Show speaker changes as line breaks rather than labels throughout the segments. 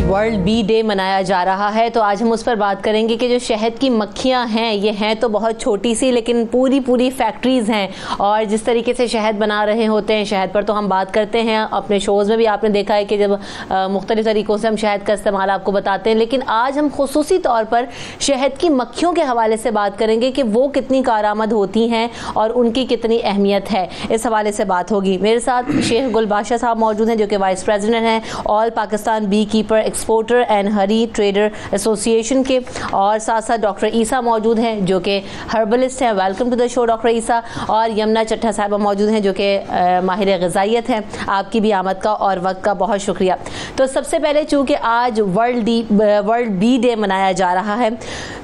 World B day मनाया जा रहा है, तो आज हम उस पर बात करेंगे कि जो शहद की मक्खियां हैं, ये हैं तो बहुत छोटी सी, लेकिन पूरी फैक्ट्रीज हैं और जिस तरीके से शहद बना रहे होते हैं, शहद पर तो हम बात करते हैं अपने शोज़ में भी। आपने देखा है कि जब मुख्तलिफ तरीक़ों से हम शहद का इस्तेमाल आपको बताते हैं, लेकिन आज हम खुसूसी तौर पर शहद की मक्खियों के हवाले से बात करेंगे कि वो कितनी कारआमद होती हैं और उनकी कितनी अहमियत है। इस हवाले से बात होगी। मेरे साथ शेख गुलबादशाह साहब मौजूद हैं, जो कि वाइस प्रेसिडेंट हैं all Pakistan bee keeper exporter and honey trader association के, और साथ साथ डॉक्टर ईसा मौजूद हैं जो कि हर्बलिस्ट हैं। Welcome to the show doctor Isa. और यमुना चट्टा साहिबा मौजूद हैं जो कि माहिर ग़िज़ाइयत हैं। आपकी भी आमद का और वक्त का बहुत शुक्रिया। तो सबसे पहले चूँकि आज वर्ल्ड बी डे मनाया जा रहा है,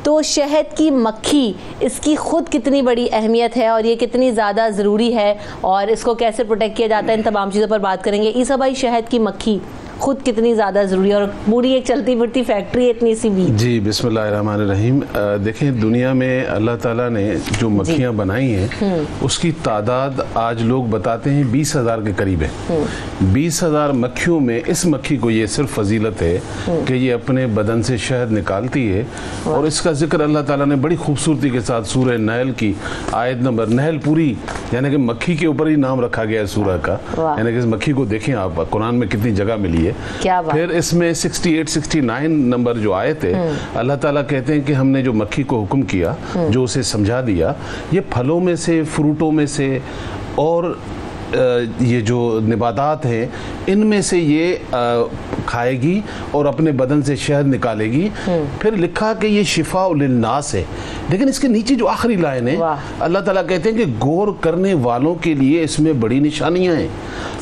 तो शहद की मक्खी, इसकी ख़ुद कितनी बड़ी अहमियत है और ये कितनी ज़्यादा ज़रूरी है और इसको कैसे प्रोटेक्ट किया जाता है, इन तमाम चीज़ों पर बात करेंगे। ईसा भाई, शहद की मक्खी खुद कितनी ज़्यादा ज़रूरी है और पूरी एक चलती फिरती फैक्ट्री इतनी सी भी। जी
बिस्मिल्लाहिर्रहमानिर्रहीम। देखें, दुनिया में अल्लाह ताला ने जो मक्खियाँ बनाई हैं उसकी तादाद आज लोग बताते हैं 20,000 के करीब है। 20,000 मक्खियों में इस मक्खी को ये सिर्फ फजीलत है कि ये अपने बदन से शहद निकालती है, और इसका जिक्र अल्लाह ताला ने बड़ी खूबसूरती के साथ सूरह नहल की आयत नंबर, नहल पूरी यानी कि मक्खी के ऊपर ही नाम रखा गया है सूरह का, यानी कि इस मक्खी को देखें आप, कुरान में कितनी जगह मिली है।
क्या बात।
फिर इसमें 68-69 नंबर जो आयत है, अल्लाह ताला कहते हैं कि हमने जो मक्खी को हुक्म किया, जो उसे समझा दिया, ये फलों में से, फ्रूटों में से और ये जो निबातात हैं इनमें से ये खाएगी और अपने बदन से शहद निकालेगी। फिर लिखा कि ये शिफा लिन्नास है, लेकिन इसके नीचे जो आखिरी लाइन है, अल्लाह ताला कहते हैं कि गौर करने वालों के लिए इसमें बड़ी निशानियां हैं।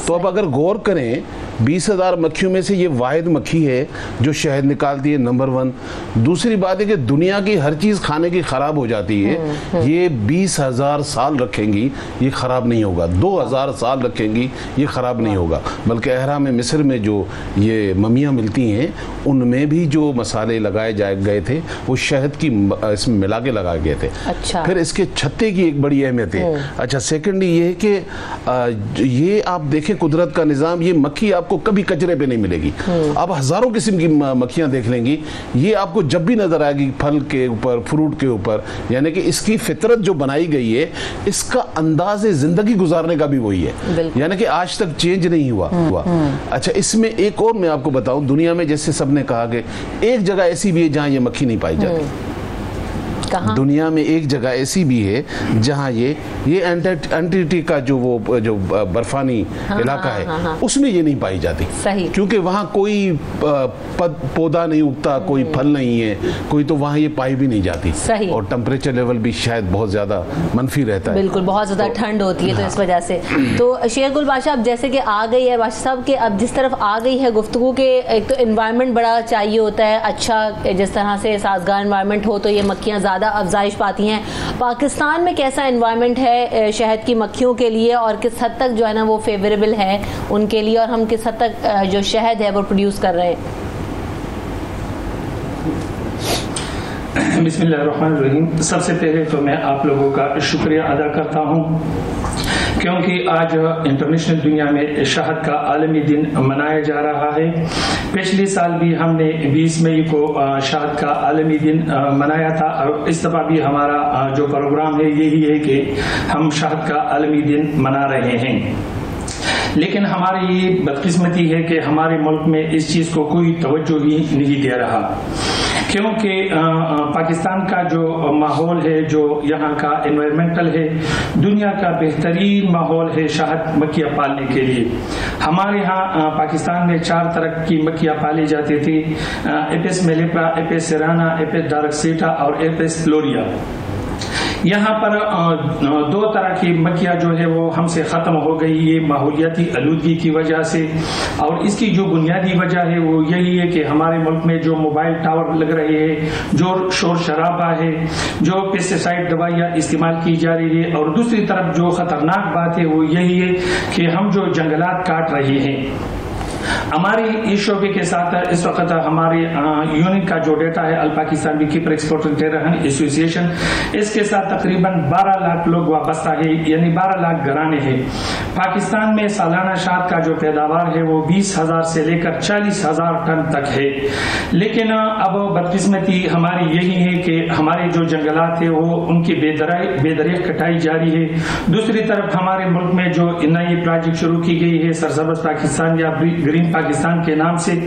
तो अब अगर गौर करें, 20,000 मक्खियों में से ये वाहिद मक्खी है जो शहद निकालती है, नंबर 1। दूसरी बात है कि दुनिया की हर चीज़ खाने की ख़राब हो जाती है, ये 20,000 साल रखेंगी, ये ख़राब नहीं होगा। 2,000 साल रखेंगी, ये ख़राब नहीं होगा। बल्कि अहराम मिस्र में जो ये ममियाँ मिलती हैं, उनमें भी जो मसाले लगाए गए थे वो शहद की इसमें मिला के लगाए गए थे।
अच्छा।
फिर इसके छत्ते की एक बड़ी अहमियत है। अच्छा, सेकेंडली ये है कि ये आप देखें कुदरत का निज़ाम, ये मक्खी आपको कभी कचरे पे नहीं मिलेगी। आप हजारों किस्म की मक्खियां देख लेंगी, ये आपको जब भी नजर आएगी फल के ऊपर, फ्रूट के ऊपर, यानी कि इसकी फितरत जो बनाई गई है, इसका अंदाज जिंदगी गुजारने का भी वही है, यानी कि आज तक चेंज नहीं हुआ। अच्छा, इसमें एक और मैं आपको बताऊं, दुनिया में जैसे सबने कहा कि एक जगह ऐसी भी है जहां ये मक्खी नहीं पाई जाती।
कहाँ?
दुनिया में एक जगह ऐसी भी है जहां ये अंटार्कटिका जो बर्फानी इलाका है, उसमें ये नहीं पाई जाती।
सही।
क्योंकि वहां कोई पौधा नहीं उगता, कोई फल नहीं है, कोई, तो वहां ये पाई भी नहीं जाती।
सही।
और टेम्परेचर लेवल भी शायद बहुत ज्यादा मनफी रहता है।
बिल्कुल, बहुत ज्यादा ठंड होती है, तो इस वजह से। तो शेख गुलबादशाह, अब जैसे कि आ गई है बादशाह साहब के, अब जिस तरफ आ गई है गुफ्तगू के, एक तो एनवायरनमेंट बड़ा चाहिए होता है, अच्छा, जिस तरह से साजगार एनवायरनमेंट हो तो ये मक्खियाँ ज़्यादा अफजाइश पाती हैं। पाकिस्तान में कैसा एनवायरनमेंट है शहद की मक्खियों के लिए, और किस हद तक जो है ना वो फेवरेबल है उनके लिए, और हम किस हद तक जो शहद है वो प्रोड्यूस कर रहे हैं?
बिस्मिल्लाहिर्रहमानिर्रहीम। सबसे पहले तो मैं आप लोगों का शुक्रिया अदा करता हूँ, क्योंकि आज इंटरनेशनल दुनिया में शहद का आलमी दिन मनाया जा रहा है। पिछले साल भी हमने 20 मई को शहद का आलमी दिन मनाया था, और इस दफा भी हमारा जो प्रोग्राम है यही है कि हम शहद का आलमी दिन मना रहे हैं। लेकिन हमारी ये बदकिस्मती है कि हमारे मुल्क में इस चीज़ को कोई तवज्जो ही नहीं दे रहा, क्योंकि पाकिस्तान का जो माहौल है, जो यहाँ का एनवायरमेंटल है, दुनिया का बेहतरीन माहौल है शहद मक्खियाँ पालने के लिए। हमारे यहाँ पाकिस्तान में 4 तरह की मक्खियाँ पाली जाती थी, Apis mellifera, Apis cerana, Apis dorsata और एपिस फ्लोरिया। यहाँ पर 2 तरह की मक्खियाँ जो है वो हमसे ख़त्म हो गई, ये माहौलियाती आलूदगी की वजह से। और इसकी जो बुनियादी वजह है वो यही है कि हमारे मुल्क में जो मोबाइल टावर लग रहे हैं, जो शोर शराबा है, जो पेस्टिसाइड दवाइयाँ इस्तेमाल की जा रही है, और दूसरी तरफ जो ख़तरनाक बात है वो यही है कि हम जो जंगलात काट रहे हैं। हमारी इस शोबे के साथ इस वक्त हमारे यूनिट का जो डेटा है, all Pakistan bee keeper exporter trader association, इसके साथ तकरीबन 12 लाख लोग वाबस्ता है, यानी 12 लाख घराने हैं। पाकिस्तान में सालाना शहद का जो पैदावार है वो 20,000 से लेकर 40,000 टन तक है। लेकिन अब बदकिस्मती हमारी यही है कि हमारे जो जंगलात है वो उनकी बेदरिया कटाई जारी है। दूसरी तरफ हमारे मुल्क में जो नई प्रोजेक्ट शुरू की गई है सरसब्ज़ पाकिस्तान या ग्रीन पाकिस्तान के नाम से,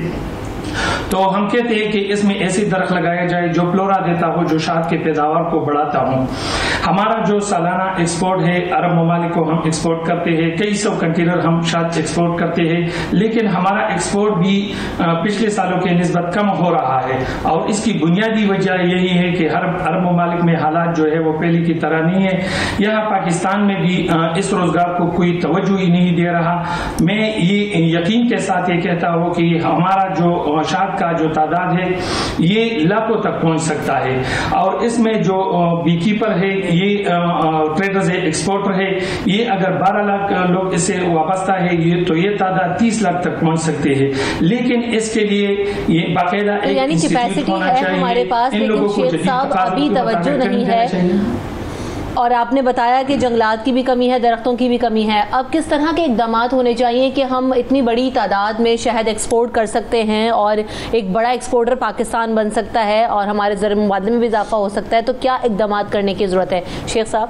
तो हम कहते हैं कि इसमें ऐसी दरख्त लगाया जाए जो फ्लोरा देता हो, जो शहद के पैदावार को बढ़ाता हो। हमारा जो सालाना एक्सपोर्ट है अरब ममालिक को हम एक्सपोर्ट करते हैं, कई सौ कंटेनर हम शहद एक्सपोर्ट करते हैं, लेकिन हमारा एक्सपोर्ट भी पिछले सालों के निस्बत कम हो रहा है। और इसकी बुनियादी वजह यही है कि हर अरब ममालिक में हालात जो है वो पहले की तरह नहीं है। यहाँ पाकिस्तान में भी इस रोजगार को कोई तवज्जो ही नहीं दे रहा। मैं ये यकीन के साथ ये कहता हूँ कि हमारा जो शहद का जो तादाद है ये लाखों तक पहुंच सकता है। और इसमें जो बीकीपर है, ये ट्रेडर्स है, एक्सपोर्टर है, ये अगर 12 लाख लोग इससे वाबस्ता है तो ये तादाद 30 लाख तक पहुंच सकते हैं। लेकिन इसके लिए ये बाकायदा एक इंस्टीट्यूट होना चाहिए।
हमारे पास, लेकिन शेख साहब अभी तवज्जो नहीं है। और आपने बताया कि जंगलात की भी कमी है, दरख्तों की भी कमी है। अब किस तरह के इक़दाम होने चाहिए कि हम इतनी बड़ी तादाद में शहद एक्सपोर्ट कर सकते हैं और एक बड़ा एक्सपोर्टर पाकिस्तान बन सकता है और हमारे ज़र मुबादले में भी इजाफा हो सकता है? तो क्या इक़दाम करने की ज़रूरत है शेख साहब?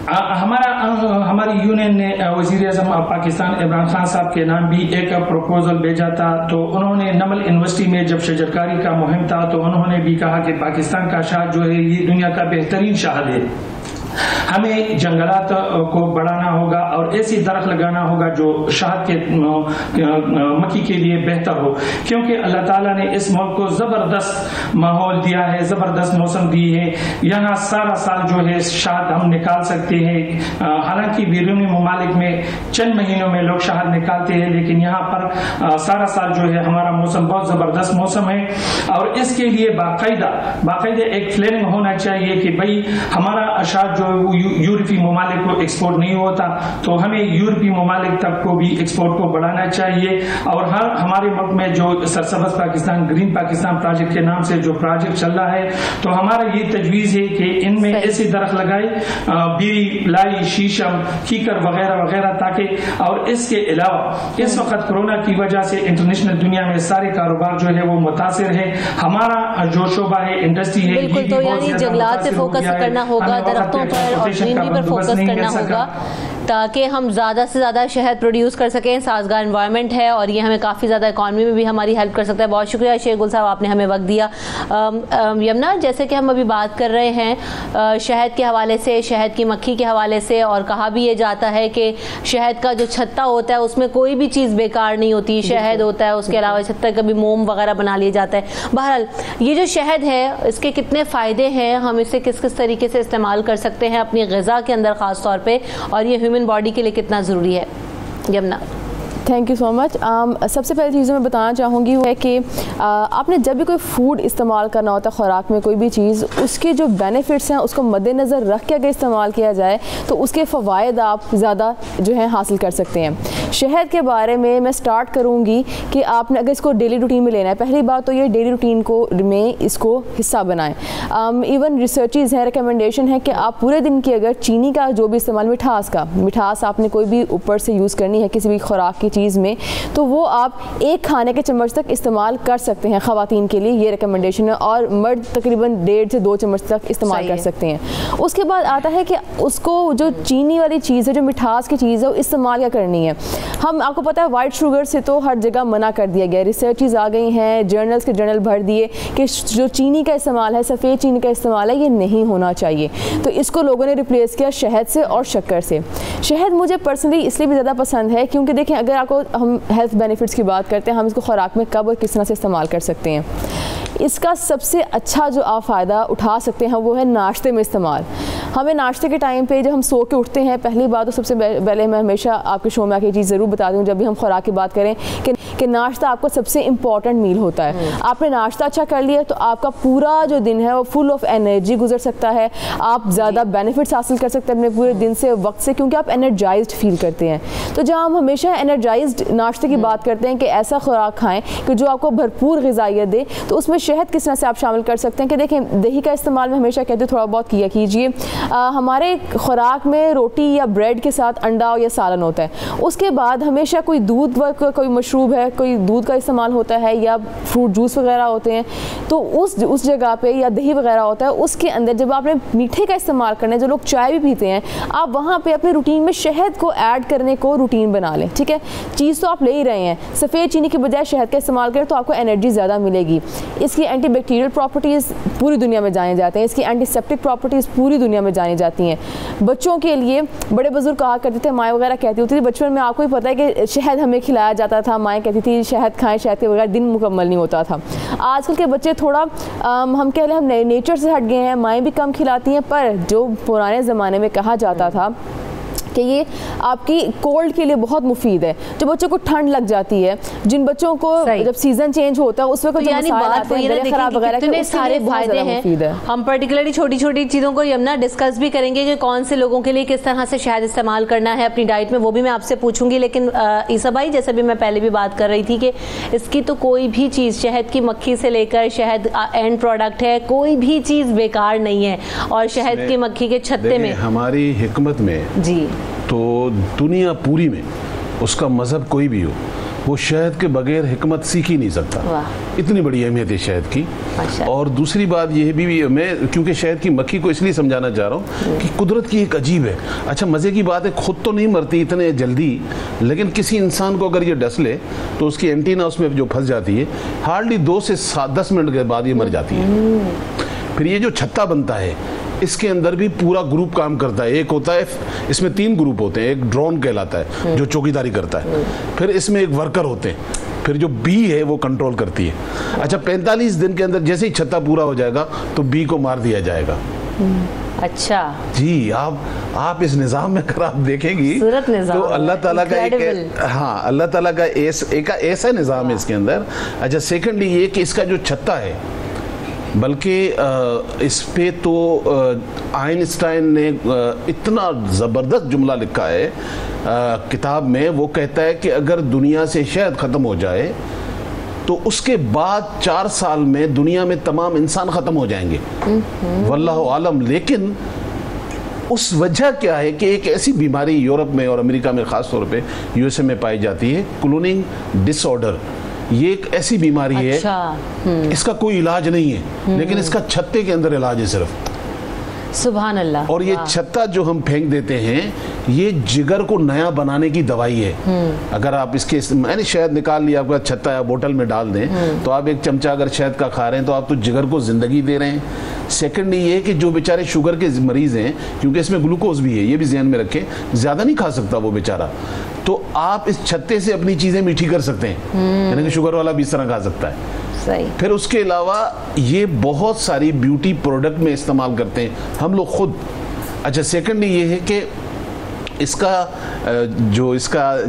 हमारी यूनियन ने वज़ीर-ए-आज़म पाकिस्तान इमरान खान साहब के नाम भी एक प्रपोजल भेजा था। तो उन्होंने नमल यूनिवर्सिटी में जब शजरकारी का मुहिम था तो उन्होंने भी कहा कि पाकिस्तान का शहद जो है ये दुनिया का बेहतरीन शहद है। हमें जंगलात को बढ़ाना होगा और ऐसी दरख्त लगाना होगा जो शहद के मक्खी के लिए बेहतर हो, क्योंकि अल्लाह ताला ने इस मुल्क को ज़बरदस्त माहौल दिया है, ज़बरदस्त मौसम दी है। यहाँ सारा साल जो है शहद हम निकाल सकते हैं। हालांकि बैरूनी ममालिक में चंद महीनों में लोग शहद निकालते हैं, लेकिन यहाँ पर सारा साल जो है हमारा मौसम बहुत ज़बरदस्त मौसम है। और इसके लिए बाकायदा एक प्लानिंग होना चाहिए कि भाई हमारा शहद जो यूरोपीय ममालिक को एक्सपोर्ट नहीं होता तो हमें यूरोपीय ममालिक तक को भी एक्सपोर्ट को बढ़ाना चाहिए। और हमारे मुल्क में जो सरसब्ज़ पाकिस्तान ग्रीन पाकिस्तान प्रोजेक्ट के नाम से जो प्रोजेक्ट चल रहा है, तो हमारा ये तजवीज़ है कि इनमें ऐसी दरख्त लगाए, बीड़ी, लाई, शीशम, कीकर वगैरह वगैरह, ताकि और इसके अलावा इस वक्त कोरोना की वजह से इंटरनेशनल दुनिया में सारे कारोबार जो है वो मुतासिर है। हमारा जो शोबा है, इंडस्ट्री है,
बिल्कुल, तो यानी जंगलात से फोकस करना होगा, दरख्तों पर और ग्रीनरी पर फोकस करना होगा ताकि हम ज़्यादा से ज़्यादा शहद प्रोड्यूस कर सकें। साजगार एनवायरनमेंट है और ये हमें काफ़ी ज़्यादा इकॉनमी में भी हमारी हेल्प कर सकता है। बहुत शुक्रिया शेख गुल साहब, आपने हमें वक्त दिया। यमुना, जैसे कि हम अभी बात कर रहे हैं शहद के हवाले से, शहद की मक्खी के हवाले से, और कहा भी ये जाता है कि शहद का जो छत्ता होता है उसमें कोई भी चीज़ बेकार नहीं होती, शहद होता है, उसके अलावा छत्ता कभी मोम वगैरह बना लिया जाता है। बहरहाल ये जो शहद है इसके कितने फ़ायदे हैं, हम इसे किस किस तरीके से इस्तेमाल कर सकते हैं अपनी ग़िज़ा के अंदर ख़ास तौर पे, और ये ह्यूमन बॉडी के लिए कितना ज़रूरी है? Yamuna,
thank you so much. सबसे पहली चीज़ मैं बताना चाहूँगी वो है कि आपने जब भी कोई फूड इस्तेमाल करना होता है, ख़ुराक में कोई भी चीज़, उसके जो बेनिफिट्स हैं उसको मद्देनज़र रख के अगर इस्तेमाल किया जाए तो उसके फ़वाइद आप ज़्यादा जो है हासिल कर सकते हैं। शहद के बारे में मैं स्टार्ट करूँगी कि आपने अगर इसको डेली रूटीन में लेना है, पहली बात तो ये डेली रूटीन को में इसको हिस्सा बनाएं। इवन रिसर्चेज़ हैं, रिकमेंडेशन है कि आप पूरे दिन की अगर चीनी का जो भी इस्तेमाल, मिठास आपने कोई भी ऊपर से यूज़ करनी है किसी भी खुराक की चीज़ में, तो वो आप एक खाने के चम्मच तक इस्तेमाल कर सकते हैं। ख़वातीन के लिए ये रिकमेंडेशन है, और मर्द तकरीबन 1.5 से 2 चम्मच तक इस्तेमाल कर सकते हैं। उसके बाद आता है कि उसको जो चीनी वाली चीज़ है, जो मिठास की चीज़ है, वो इस्तेमाल क्या करनी है। हम आपको पता है वाइट शुगर से तो हर जगह मना कर दिया गया, रिसर्चेज आ गई हैं, जर्नल्स के जर्नल भर दिए कि जो चीनी का इस्तेमाल है, सफ़ेद चीनी का इस्तेमाल है, ये नहीं होना चाहिए। तो इसको लोगों ने रिप्लेस किया शहद से और शक्कर से। शहद मुझे पर्सनली इसलिए भी ज़्यादा पसंद है क्योंकि देखें, अगर आपको हम हेल्थ बेनिफिट्स की बात करते हैं, हम इसको खुराक में कब और किस तरह से इस्तेमाल कर सकते हैं। इसका सबसे अच्छा जो आप फ़ायदा उठा सकते हैं वो है नाश्ते में इस्तेमाल। हमें नाश्ते के टाइम पे जब हम सो के उठते हैं, पहली बात तो सबसे पहले मैं हमेशा आपके शो में आके चीज़ ज़रूर बता दूँ जब भी हम खुराक की बात करें कि नाश्ता आपका सबसे इम्पॉर्टेंट मील होता है। आपने नाश्ता अच्छा कर लिया तो आपका पूरा जो दिन है वो फुल ऑफ एनर्जी गुजर सकता है, आप ज़्यादा बेनिफिट्स हासिल कर सकते हैं अपने पूरे दिन से, वक्त से, क्योंकि आप एनर्जाइज्ड फील करते हैं। तो जहाँ हम हमेशा एनर्जाइज्ड नाश्ते की बात करते हैं कि ऐसा खुराक खाएं कि जो आपको भरपूर ग़िज़ाइयत दे, तो उसमें शहद किस तरह से आप शामिल कर सकते हैं कि देखें, दही का इस्तेमाल मैं हमेशा कहती हूँ थोड़ा बहुत किया कीजिए। हमारे खुराक में रोटी या ब्रेड के साथ अंडा या सालन होता है, उसके बाद हमेशा कोई दूध व कोई मशरूब है, कोई दूध का इस्तेमाल होता है या फ्रूट जूस वगैरह होते हैं, तो उस जगह पे या दही वगैरह होता है, उसके अंदर जब आपने मीठे का इस्तेमाल करना है, जो लोग चाय भी पीते हैं, आप वहाँ पे अपने रूटीन में शहद को ऐड करने को रूटीन बना लें। ठीक है, चीज़ तो आप ले ही रहे हैं, सफ़ेद चीनी के बजाय शहद का इस्तेमाल करें तो आपको एनर्जी ज़्यादा मिलेगी। इसकी एंटीबैक्टीरियल प्रॉपर्टीज़ पूरी दुनिया में जाने जाते हैं, इसकी एंटीसेप्टिक प्रॉपर्टीज़ पूरी दुनिया में जानी जाती हैं। बच्चों के लिए बड़े बुजुर्ग कहा करते थे, माएँ वगैरह कहती होती थी, बचपन में आपको भी पता है कि शहद हमें खिलाया जाता था, माएँ कहती थी शहद खाएं, शहद के बगैर दिन मुकम्मल नहीं होता था। आजकल के बच्चे थोड़ा हम कह लें हम नेचर से हट गए हैं, माएँ भी कम खिलाती हैं, पर जो पुराने ज़माने में कहा जाता था कि ये आपकी कोल्ड के लिए बहुत मुफीद है, जो बच्चों को ठंड लग जाती है, जिन बच्चों को जब सीजन चेंज होता है उस वक्त जो मसाले आते हैं गले खराब वगैरह के, सारे फायदे हैं। हम
पर्टिकुलरली छोटी छोटी चीज़ों को यमुना डिस्कस भी करेंगे कि कौन से लोगों के लिए किस तरह से शहद इस्तेमाल करना है अपनी डाइट में, वो भी मैं आपसे पूछूंगी। लेकिन ईसा भाई, जैसे भी मैं पहले भी बात कर रही थी कि इसकी तो कोई भी चीज़, शहद की मक्खी से लेकर शहद एंड प्रोडक्ट है, कोई भी चीज़ बेकार नहीं है। और शहद की मक्खी के छत्ते में
हमारी हिकमत में जी, तो दुनिया पूरी में उसका मज़हब कोई भी हो, वो शहद के बगैर हिकमत सीख ही नहीं सकता। इतनी बड़ी अहमियत है शहद की। और दूसरी बात यह भी मैं क्योंकि शहद की मक्खी को इसलिए समझाना चाह रहा हूँ कि कुदरत की एक अजीब है। अच्छा, मज़े की बात है, खुद तो नहीं मरती इतने जल्दी, लेकिन किसी इंसान को अगर ये डस ले तो उसकी एंटीना उसमें जो फंस जाती है, हार्डली 2 से 10 मिनट के बाद ये मर जाती है। फिर ये जो छत्ता बनता है, इसके अंदर भी पूरा ग्रुप काम करता है। एक होता है, इसमें 3 ग्रुप होते हैं। एक ड्रोन कहलाता है जो चौकीदारी करता है, फिर इसमें एक वर्कर होते हैं, फिर जो बी है वो कंट्रोल करती है। अच्छा, 45 दिन के अंदर जैसे ही छत्ता पूरा हो जाएगा तो बी को मार दिया जाएगा।
अच्छा
जी, आप इस निज़ाम में अगर आप देखेंगी तो अल्लाह ताला का अल्लाह ताला का एक ऐसा निज़ाम है इसके अंदर। अच्छा, सेकेंडली ये कि इसका जो छत्ता है, बल्कि इस पे तो आइंस्टाइन ने इतना ज़बरदस्त जुमला लिखा है किताब में। वो कहता है कि अगर दुनिया से शहद ख़त्म हो जाए तो उसके बाद 4 साल में दुनिया में तमाम इंसान ख़त्म हो जाएंगे, वल्लाहु आलम। लेकिन उस वजह क्या है कि एक ऐसी बीमारी यूरोप में और अमेरिका में, ख़ास तौर पे यूएसए में पाई जाती है, क्लोनिंग डिसऑर्डर। ये एक ऐसी बीमारी है, इसका कोई इलाज नहीं है, लेकिन इसका छत्ते के अंदर इलाज है सिर्फ।
सुभान अल्लाह।
और ये छत्ता जो हम फेंक देते हैं, ये जिगर को नया बनाने की दवाई है। अगर आप इसके मैंने शहद निकाल लिया, आपका छत्ता या बोतल में डाल दें, तो आप 1 चमचा अगर शहद का खा रहे हैं तो आप तो जिगर को जिंदगी दे रहे हैं। सेकंड ये कि जो बेचारे शुगर के मरीज हैं, क्योंकि इसमें ग्लूकोज भी है, ये भी ध्यान में रखें, ज़्यादा नहीं खा सकता वो बेचारा, तो आप इस छत्ते से अपनी चीज़ें मीठी कर सकते हैं। यानी कि शुगर वाला भी इस तरह खा सकता है।
सही। फिर
उसके अलावा ये बहुत सारी ब्यूटी प्रोडक्ट में इस्तेमाल करते हैं हम लोग खुद। अच्छा, सेकंडली ये है कि इसका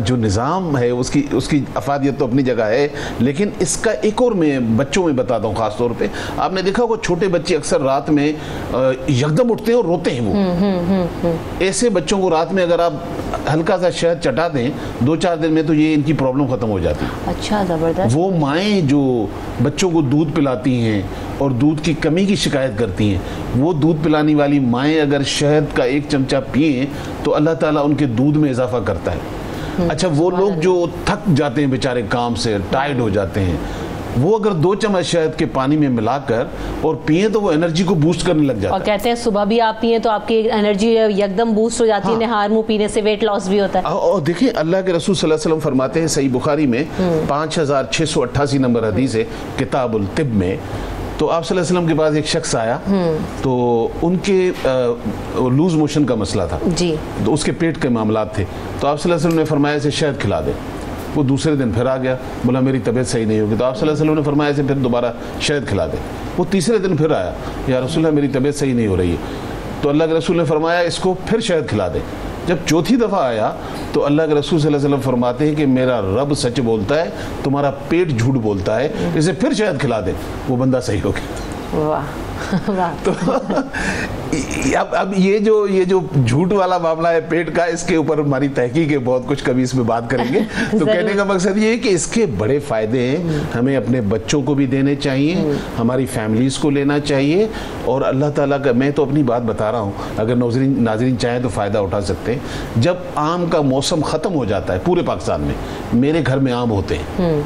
जो निज़ाम है उसकी अफादियत तो अपनी जगह है, लेकिन इसका एक और मैं बच्चों में बताता हूँ। ख़ास तौर पे आपने देखा होगा छोटे बच्चे अक्सर रात में यकदम उठते हैं और रोते हैं। वो ऐसे बच्चों को रात में अगर आप हल्का सा शहद चटा दें 2-4 दिन में, तो ये इनकी प्रॉब्लम ख़त्म हो जाती है।
अच्छा, ज़बरदस्त।
वो माएँ जो बच्चों को दूध पिलाती हैं और दूध की कमी की शिकायत करती हैं, वो दूध पिलाने वाली माएँ अगर शहद का 1 चमचा पिए तो अल्लाह ताला उनके दूध में इजाफा करता है। अच्छा, वो लोग जो थक जाते हैं बेचारे काम से, टायर्ड हो जाते हैं, वो अगर 2 चम्मच शहद के पानी में मिलाकर और पिए तो वो एनर्जी को बूस्ट करने लग जाता है।
और कहते हैं सुबह भी आप पिए तो आपकी एनर्जी एकदम बूस्ट हो जाती है। निहार मुंह पीने से वेट लॉस भी होता है।
और देखिए, अल्लाह के रसूल सल्लल्लाहु अलैहि वसल्लम फरमाते हैं, सही बुखारी में 5688 नंबर हदीस है किताबुल तिब में, तो आप सल्लल्लाहु अलैहि वसल्लम के पास एक शख्स आया, तो उनके लूज मोशन का मसला था जी, तो उसके पेट के मामलात थे, तो आप सल्लल्लाहु अलैहि वसल्लम ने फरमाया इसे शहद खिला दे। वो दूसरे दिन फिर आ गया, बोला मेरी तबीयत सही नहीं होगी, तो आप सल्लल्लाहु अलैहि वसल्लम ने फरमाया इसे फिर दोबारा शहद खिला दे। वो तीसरे दिन फिर आया, या रसूलल्लाह मेरी तबीयत सही नहीं हो रही है, तो अल्लाह के रसूल ने फरमाया इसको फिर शहद खिला दे। जब चौथी दफ़ा आया तो अल्लाह के रसूल सल्लल्लाहु अलैहि वसल्लम फरमाते हैं कि मेरा रब सच बोलता है, तुम्हारा पेट झूठ बोलता है, इसे फिर शहद खिला दे, वो बंदा सही हो गया।
वाह
तो अब ये जो झूठ वाला मामला है पेट का, इसके ऊपर हमारी तहकीक है, बहुत कुछ कभी इसमें बात करेंगे। तो कहने का मकसद ये है कि इसके बड़े फायदे हैं, हमें अपने बच्चों को भी देने चाहिए, हमारी फैमिलीज को लेना चाहिए, और अल्लाह ताला का, मैं तो अपनी बात बता रहा हूँ, अगर नाज़रीन चाहें तो फ़ायदा उठा सकते हैं। जब आम का मौसम ख़त्म हो जाता है पूरे पाकिस्तान में, मेरे घर में आम होते हैं,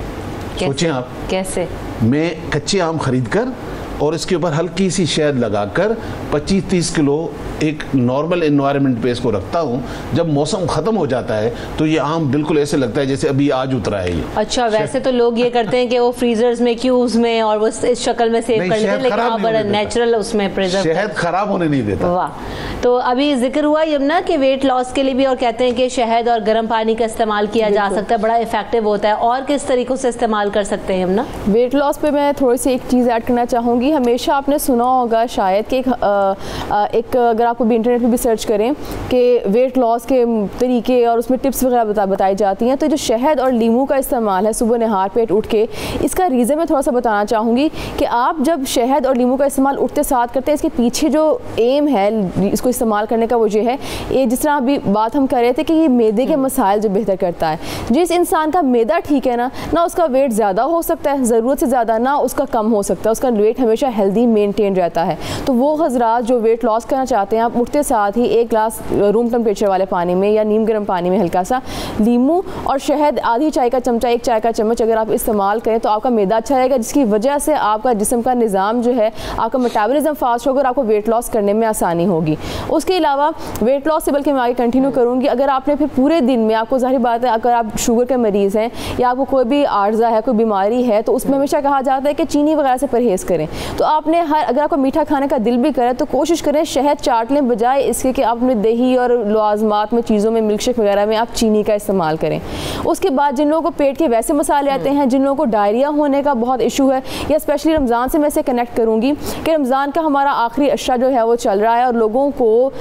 सोचें आप
कैसे,
मैं कच्चे आम खरीद कर और इसके ऊपर हल्की सी शहद लगाकर 25-30 किलो एक नॉर्मल एनवायरनमेंट पे इसको रखता हूँ। जब मौसम खत्म हो जाता है तो ये आम बिल्कुल ऐसे लगता है जैसे अभी आज उतरा है ये।
अच्छा, वैसे तो लोग ये करते हैं कि वो फ्रीजर्स में, क्यूब्स में, और वो इस शक्ल में सेव कर लेते हैं, लेकिन आप बड़ा नेचुरल उसमें प्रिजर्व,
शहद खराब होने नहीं देता।
वाह। तो अभी जिक्र हुआ यमुना कि वेट लॉस के लिए भी, और कहते हैं कि शहद और गर्म पानी का इस्तेमाल किया जा सकता है, बड़ा इफेक्टिव होता है, और किस तरीकों से इस्तेमाल कर सकते हैं यमुना?
वेट लॉस पे मैं थोड़ी सी एक चीज़ ऐड करना चाहूँगी। हमेशा आपने सुना होगा शायद कि एक अगर आपको भी इंटरनेट पे भी सर्च करें कि वेट लॉस के तरीके और उसमें टिप्स वगैरह बताई जाती हैं, तो जो शहद और लीमू का इस्तेमाल है सुबह नहार पेट उठ के, इसका रीज़न मैं थोड़ा सा बताना चाहूँगी कि आप जब शहद और लीमू का इस्तेमाल उठते साथ करते हैं, इसके पीछे जो एम है इसको इस्तेमाल करने का वो ये है, ये जिस तरह अभी बात हम कर रहे थे कि ये मैदे के मसाइल जो बेहतर करता है। जिस इंसान का मैदा ठीक है ना उसका वेट ज़्यादा हो सकता है ज़रूरत से ज़्यादा, ना उसका कम हो सकता है, उसका वेट हमेशा हेल्दी मेंटेन रहता है। तो वो हजरात जो वेट लॉस करना चाहते हैं, आप उठते साथ ही एक गिलास रूम टेम्परेचर वाले पानी में या नीम गर्म पानी में हल्का सा लीमू और शहद, आधी चाय का चमचा, एक चाय का चम्मच अगर आप इस्तेमाल करें तो आपका मैदा अच्छा रहेगा, जिसकी वजह से आपका जिस्म का निज़ाम जो है, आपका मेटाबॉलिज्म फास्ट होगा और आपको वेट लॉस करने में आसानी होगी। उसके अलावा वेट लॉस से बल्कि मैं आगे कंटिन्यू करूँगी, अगर आपने फिर पूरे दिन में, आपको ज़ाहिर बात है अगर आप शुगर के मरीज़ हैं या आपको कोई भी आर्जा है, कोई बीमारी है, तो उसमें हमेशा कहा जाता है कि चीनी वगैरह से परहेज़ करें। तो आपने अगर आपको मीठा खाने का दिल भी करे तो कोशिश करें शहद चाट लें, बजाय इसके कि आपने दही और लवाजमात में चीज़ों में, मिल्क शेक वगैरह में आप चीनी का इस्तेमाल करें। उसके बाद जिन लोगों को पेट के वैसे मसाले आते हैं, जिन लोगों को डायरिया होने का बहुत इशू है, या स्पेशली रमज़ान से मैं इसे कनेक्ट करूँगी कि रमज़ान का हमारा आखिरी अशरा जो है वो चल रहा है, और लोगों को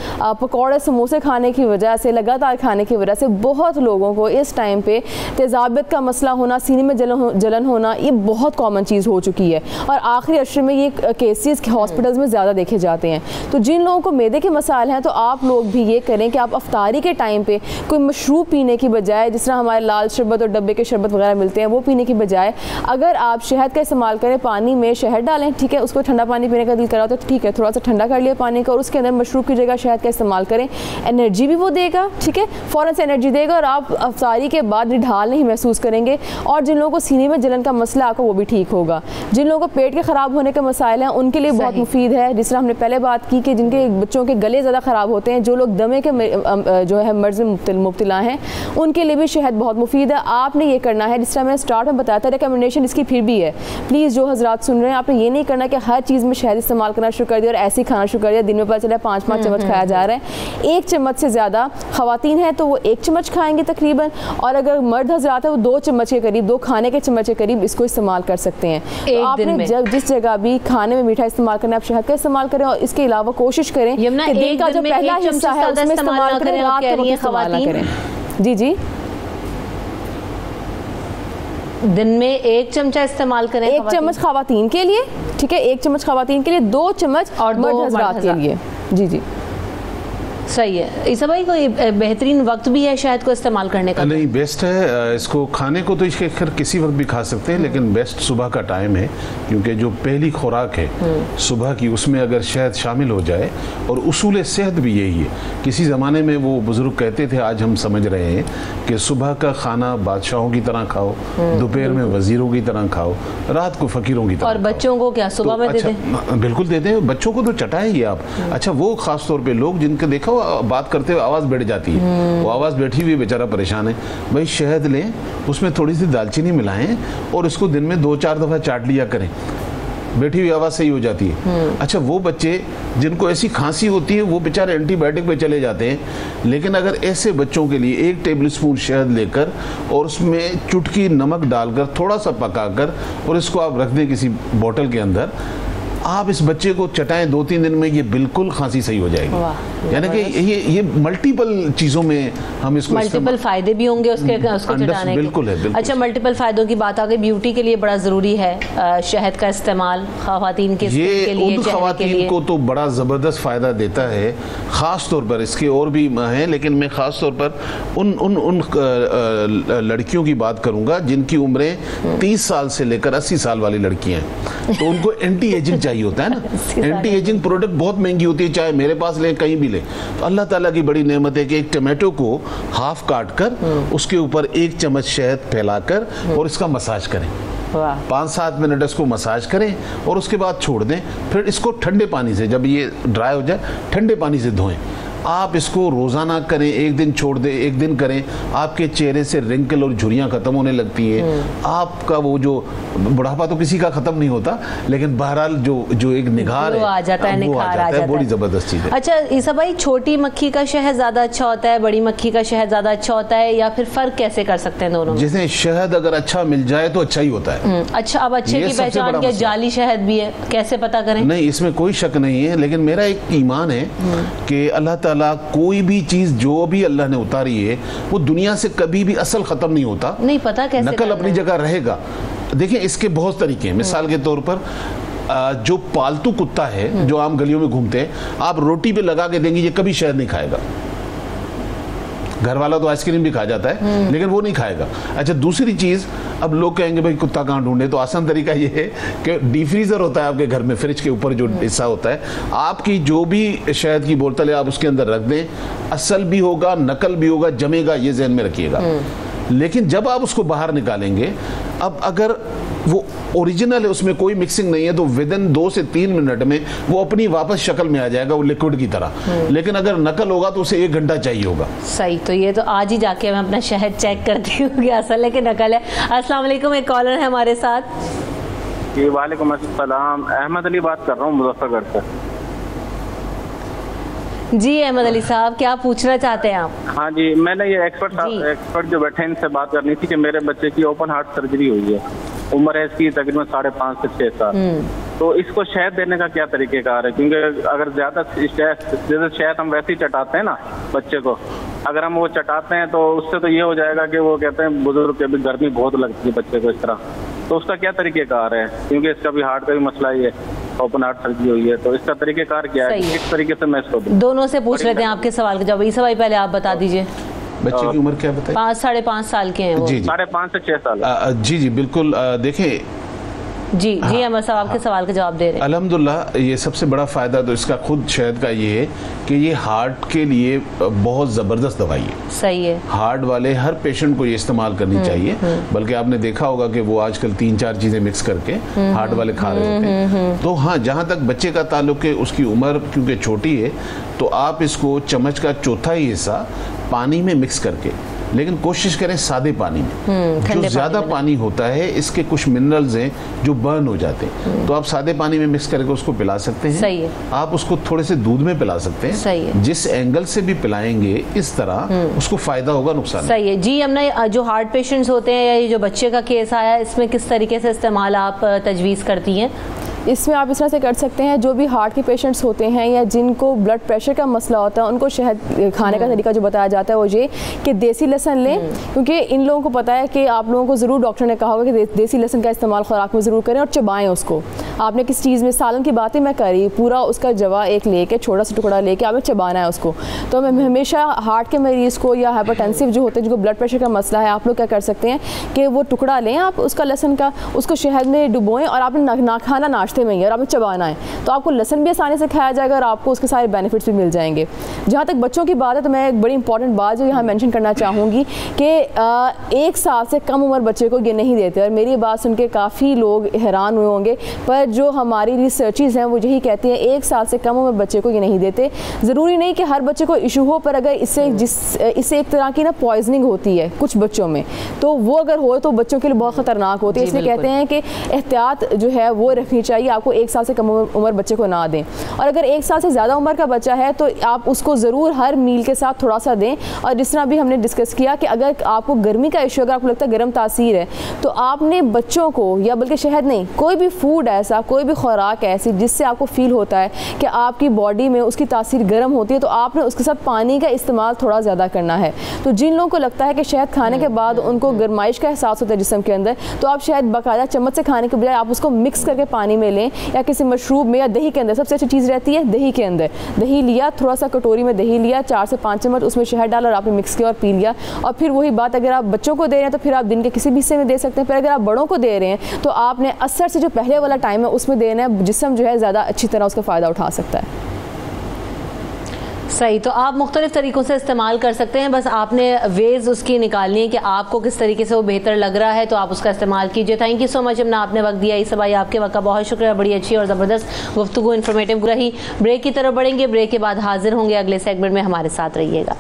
पकौड़े समोसे खाने की वजह से, लगातार खाने की वजह से बहुत लोगों को इस टाइम पे तेज़ाबियत का मसला होना, सीने में जलन होना, ये बहुत कॉमन चीज़ हो चुकी है, और आखिरी अशरे में ये केसेस हॉस्पिटल्स में ज़्यादा देखे जाते हैं। तो जिन लोगों को मैदे के मसाइल हैं, तो आप लोग भी ये करें कि आप अफ्तारी के टाइम पे कोई मशरूब पीने की बजाय, जिस तरह हमारे लाल शरबत और डब्बे के शरबत वगैरह मिलते हैं, वो पीने की बजाय अगर आप शहद का इस्तेमाल करें, पानी में शहद डालें, ठीक है, उसको ठंडा पानी पीने का दिल करा तो ठीक है, थोड़ा सा ठंडा कर लिया पानी का और उसके अंदर मशरूब की जगह शहद का इस्तेमाल करें, एनर्जी भी वो देगा, ठीक है, फ़ौरन से एनर्जी देगा और आप अफ्तारी के बाद ढाल नहीं महसूस करेंगे। और जिन लोगों को सीने में जलन का मसला आपको वो भी ठीक होगा। जिन लोगों को पेट के ख़राब होने के मसाइल हैं उनके लिए बहुत मुफीद है, जिस तरह हमने पहले बात की कि जिनके बच्चों के गले ज़्यादा ख़राब होते हैं, जो लोग दमे के जो है मर्ज़ में मुब्तला हैं, उनके लिए भी शहद बहुत मुफीद है। आपने ये करना है, जिस तरह मैंने स्टार्ट में बताया था, रिकमेंडेशन इसकी फिर भी है, प्लीज़ जो हज़रात सुन रहे हैं, आपने ये नहीं करना कि हर चीज़ में शहद इस्तेमाल करना शुरू कर दिया और ऐसे ही खाना शुरू कर दिया, दिन में पता चला 5-5 चम्मच खाया जा रहा है। 1 चम्मच से ज़्यादा ख़वातीन हैं तो वो 1 चम्मच खाएंगे तकरीबन, और अगर मर्द हज़रात है वो 2 चम्मच के करीब, 2 खाने के चम्मच के करीब इसको इस्तेमाल कर सकते हैं। तो आपने जब जिस जगह भी खाने में मीठा इस्तेमाल करना है, आप शहद का इस्तेमाल करें, और इसके अलावा कोशिश करें कि दिन का जो पहला हिस्सा है उसमें इस्तेमाल करें, रात को इस्तेमाल करें। जी
दिन में 1 चमचा इस्तेमाल करें,
1 चम्मच ख़वातीन के लिए, ठीक है, 1 चम्मच ख़वातीन के लिए, 2 चम्मच और मर्द हज़रात के लिए। जी
सही है। ईसा भाई कोई बेहतरीन वक्त भी है शहद को इस्तेमाल करने का?
नहीं, बेस्ट है इसको खाने को तो इसके खैर किसी वक्त भी खा सकते हैं, लेकिन बेस्ट सुबह का टाइम है, क्योंकि जो पहली खुराक है सुबह की, उसमें अगर शहद शामिल हो जाए, और उसूल सेहत भी यही है। किसी ज़माने में वो बुज़ुर्ग कहते थे, आज हम समझ रहे हैं कि सुबह का खाना बादशाहों की तरह खाओ, दोपहर में वज़ीरों की तरह खाओ, रात को फ़कीरों की तरह।
और बच्चों को क्या सुबह में दे दें?
बिल्कुल दे दें, बच्चों को तो चटाएंगे आप। अच्छा, वो ख़ास तौर पर लोग जिनके देखा बात करते हुए आवाज़ बैठ जाती है, वो आवाज़ बैठी हुई बेचारा परेशान है, भाई शहद लें, उसमें थोड़ी सी दालचीनी मिलाएं और इसको दिन में 2-4 दफ़ा चाट लिया करें, बैठी हुई आवाज़ सही हो जाती है। अच्छा, वो बच्चे जिनको ऐसी खांसी होती है वो बेचारे एंटीबायोटिक पे चले जाते हैं, लेकिन अगर ऐसे बच्चों के लिए 1 टेबलस्पून शहद लेकर और उसमें चुटकी नमक डालकर थोड़ा सा पकाकर और इसको आप रख दें किसी बोतल के अंदर, आप इस बच्चे को चटाएं 2-3 दिन में ये बिल्कुल खांसी सही हो जाएगी। यानी कि ये मल्टीपल चीज़ों में हम इसको
मल्टीपल फायदे भी होंगे उसको चटाने के।
बिल्कुल है।
अच्छा, मल्टीपल फायदों की बात आ गई, ब्यूटी के लिए बड़ा ज़रूरी है शहद का इस्तेमाल, ख़वातीन के लिए,
उन ख़वातीन को तो बड़ा ज़बरदस्त फ़ायदा देता है, ख़ास तौर पर इसके और भी हैं, लेकिन मैं ख़ास तौर पर उन लड़कियों की बात करूंगा जिनकी उम्रें 30 साल से लेकर 80 साल वाली लड़कियां हैं। तो उनको एंटी एजिंग चाहिए होता है ना। एंटी एजिंग प्रोडक्ट बहुत महंगी होती है, चाहे मेरे पास ले कहीं भी ले। तो अल्लाह ताला की बड़ी नेमत है कि एक टमाटो को हाफ काट कर उसके ऊपर 1 चम्मच शहद फैलाकर और इसका मसाज करें, 5-7 मिनट इसको मसाज करें और उसके बाद छोड़ दें। फिर इसको ठंडे पानी से, जब ये ड्राई हो जाए, ठंडे पानी से धोएं। आप इसको रोज़ाना करें, एक दिन छोड़ दें, एक दिन करें, आपके चेहरे से रिंकल और झुर्रियाँ ख़त्म होने लगती हैं। आपका वो जो बुढ़ापा तो किसी का ख़त्म नहीं होता, लेकिन बहरहाल जो एक निखार
आ जाता है, निखार आ जाता है,
बड़ी ज़बरदस्त चीज़ है।
अच्छा ईसा भाई, छोटी मक्खी का शहद ज़्यादा अच्छा होता है, बड़ी मक्खी का शहद ज़्यादा अच्छा होता है, या फिर फ़र्क कैसे कर सकते हैं दोनों में?
जैसे शहद अगर अच्छा मिल जाए तो अच्छा ही होता है।
अच्छा, अब अच्छे की पहचान क्या, जाली शहद भी है, कैसे पता करें?
नहीं, इसमें कोई शक नहीं है, लेकिन मेरा एक ईमान है कि अल्लाह ताला कोई भी चीज जो भी अल्लाह ने उतारी है वो दुनिया से कभी भी असल खत्म नहीं होता।
नहीं पता कैसे,
नकल अपनी जगह रहेगा। देखिए, इसके बहुत तरीके हैं। मिसाल के तौर पर जो पालतू कुत्ता है जो आम गलियों में घूमते हैं, आप रोटी पे लगा के देंगे, ये कभी शहद नहीं खाएगा। घर वाला तो आइसक्रीम भी खा जाता है, लेकिन वो नहीं खाएगा। अच्छा, दूसरी चीज, अब लोग कहेंगे भाई कुत्ता कहाँ ढूंढे, तो आसान तरीका ये है कि डीप फ्रीजर होता है आपके घर में, फ्रिज के ऊपर जो हिस्सा होता है, आपकी जो भी शहद की बोतल है आप उसके अंदर रख दें। असल भी होगा, नकल भी होगा, जमेगा, ये ज़हन में रखिएगा। लेकिन जब आप उसको बाहर निकालेंगे, अब अगर वो ओरिजिनल है, उसमें कोई मिक्सिंग नहीं है, तो विदिन 2 से 3 मिनट में वो अपनी वापस शक्ल में आ जाएगा, वो लिक्विड की तरह। लेकिन अगर नकल होगा तो उसे 1 घंटा चाहिए होगा।
सही, तो ये तो आज ही जाके मैं अपना शहद चेक करती हूँ कि असल है कि नकल है। अस्सलाम वालेकुम, एक कॉलर है हमारे साथ।
जी वालेकुम अस्सलाम, अहमद अली बात कर रहा हूँ मुजफ्फरगढ़ से।
जी अहमद अली साहब, क्या पूछना चाहते हैं आप?
हाँ जी, मैंने ये एक्सपर्ट जो बैठे इनसे बात करनी थी कि मेरे बच्चे की ओपन हार्ट सर्जरी हुई है, उम्र है इसकी तकरीबन 5.5 से 6 साल। तो इसको शहद देने का क्या तरीकेकार है? क्योंकि अगर ज्यादा शहद हम वैसे ही चटाते हैं ना बच्चे को, अगर हम वो चटाते हैं तो उससे तो ये हो जाएगा कि वो कहते हैं बुजुर्ग के भी गर्मी बहुत लगती है बच्चे को इस तरह, तो उसका क्या तरीकेकार है? क्योंकि इसका भी हार्ट का भी मसला ही है, ओपन हार्ट सर्जरी हुई है, तो इसका तरीकेकार क्या है? किस तरीके से मैं इसको दूं?
दोनों से पूछ लेते हैं आपके सवाल का जवाब। ईसा भाई पहले आप बता दीजिए।
बच्चे की उम्र क्या बताइए?
5-5.5 साल के हैं वो।
जी
5.5 से 6 साल।
जी बिल्कुल। देखें,
जी अहमद साहब आपके सवाल का जवाब दे रहे हैं।
अल्हम्दुलिल्लाह, ये सबसे बड़ा फ़ायदा तो इसका खुद शहद का ये है कि ये हार्ट के लिए बहुत ज़बरदस्त दवाई है।
सही है,
हार्ट वाले हर पेशेंट को ये इस्तेमाल करनी चाहिए। बल्कि आपने देखा होगा कि वो आजकल 3-4 चीज़ें मिक्स करके हार्ट वाले खा रहे होते हैं। तो हाँ, जहाँ तक बच्चे का ताल्लुक है, उसकी उम्र क्योंकि छोटी है, तो आप इसको चम्मच का 1/4 हिस्सा पानी में मिक्स करके, लेकिन कोशिश करें सादे पानी में। जो ज़्यादा पानी होता है, इसके कुछ मिनरल्स हैं जो बर्न हो जाते हैं, तो आप सादे पानी में मिक्स करके उसको पिला सकते हैं।
सही है।
आप उसको थोड़े से दूध में पिला सकते हैं।
सही है।
जिस एंगल से भी पिलाएंगे इस तरह उसको फायदा होगा, नुकसान।
सही है जी। हमने जो हार्ट पेशेंट्स होते हैं या ये जो बच्चे का केस आया, इसमें किस तरीके से इस्तेमाल आप तजवीज़ करती हैं?
इसमें आप इस तरह से कर सकते हैं, जो भी हार्ट के पेशेंट्स होते हैं या जिनको ब्लड प्रेशर का मसला होता है, उनको शहद खाने का तरीका जो बताया जाता है वो ये कि देसी लहसुन लें। क्योंकि इन लोगों को पता है कि आप लोगों को ज़रूर डॉक्टर ने कहा होगा कि देसी लहसुन का इस्तेमाल खुराक में ज़रूर करें और चबाएं उसको। आपने किस चीज़ में, सालन की बातें मैं करी, पूरा उसका जवा एक लेके, छोटा सा टुकड़ा लेके आपने चबाना है उसको। तो मैं हमेशा हार्ट के मरीज़ को या हाइपरटेंसिव जो होते हैं, जिनको ब्लड प्रेशर का मसला है, आप लोग क्या कर सकते हैं कि वो टुकड़ा लें आप उसका लहसुन का, उसको शहद में डुबोएं और आपने खाना नाश्ते में ही और आपने चबाना है, तो आपको लहसुन भी आसानी से खाया जाएगा और आपको उसके सारे बेनिफिट्स भी मिल जाएंगे। जहाँ तक बच्चों की बात है, तो मैं एक बड़ी इंपॉर्टेंट बात जो यहाँ मेंशन करना चाहूँगी कि 1 साल से कम उम्र बच्चे को ये नहीं देते। और मेरी बात सुन के काफ़ी लोग हैरान हुए होंगे, पर जो हमारी रिसर्चेज हैं वो यही कहती हैं 1 साल से कम उम्र बच्चे को ये नहीं देते। ज़रूरी नहीं कि हर बच्चे को इशू हो, पर अगर इससे एक तरह की ना पॉइजनिंग होती है कुछ बच्चों में, तो वो अगर हो तो बच्चों के लिए बहुत ख़तरनाक होती है। इसलिए कहते हैं कि एहतियात जो है वो रखनी चाहिए। चाहिए आपको 1 साल से कम उम्र बच्चे को ना दें। और अगर 1 साल से ज़्यादा उम्र का बच्चा है तो आप उसको ज़रूर हर मील के साथ थोड़ा सा दें। और जिस तरह भी हमने डिस्कस किया कि अगर आपको गर्मी का इशू, अगर आपको लगता है गर्म तासीर है, तो आपने बच्चों को, या बल्कि शहद नहीं, कोई भी फूड ऐसा, कोई भी खुराक ऐसी जिससे आपको फील होता है कि आपकी बॉडी में उसकी तासीर गर्म होती है, तो आपने उसके साथ पानी का इस्तेमाल थोड़ा ज़्यादा करना है। तो जिन लोगों को लगता है कि शहद खाने के बाद उनको गर्माइश का एहसास होता है जिस्म के अंदर, तो आप शहद बाकायदा चम्मच से खाने के बजाय आप उसको मिक्स करके पानी में लें, या किसी मशरूब में, या दही के अंदर। सबसे अच्छी चीज़ रहती है दही के अंदर। दही लिया, थोड़ा सा कटोरी में दही लिया, 4 से 5 चम्मच उसमें शहद डाला और आपने मिक्स किया और पी लिया। और फिर वही बात, अगर आप बच्चों को दे रहे हैं तो फिर आप दिन के किसी भी हिस्से में दे सकते हैं। फिर अगर आप बड़ों को दे रहे हैं तो आपने असर से जो पहले वाला टाइम है उसमें देना है, जिस्म जो है ज़्यादा अच्छी तरह उसका फ़ायदा उठा सकता है।
सही, तो आप मुख्तलिफ तरीक़ों से इस्तेमाल कर सकते हैं, बस आपने वेज उसकी निकालनी है कि आपको किस तरीके से वो बेहतर लग रहा है, तो आप उसका इस्तेमाल कीजिए। थैंक यू सो मच हमने आपने वक्त दिया। इस भाई आपके वक्त का बहुत शुक्रिया, बड़ी अच्छी और ज़बरदस्त गुफ्तगू, इन्फॉर्मेटिव रही। ब्रेक की तरफ बढ़ेंगे, ब्रेक के बाद हाजिर होंगे अगले सेगमेंट में, हमारे साथ रहिएगा।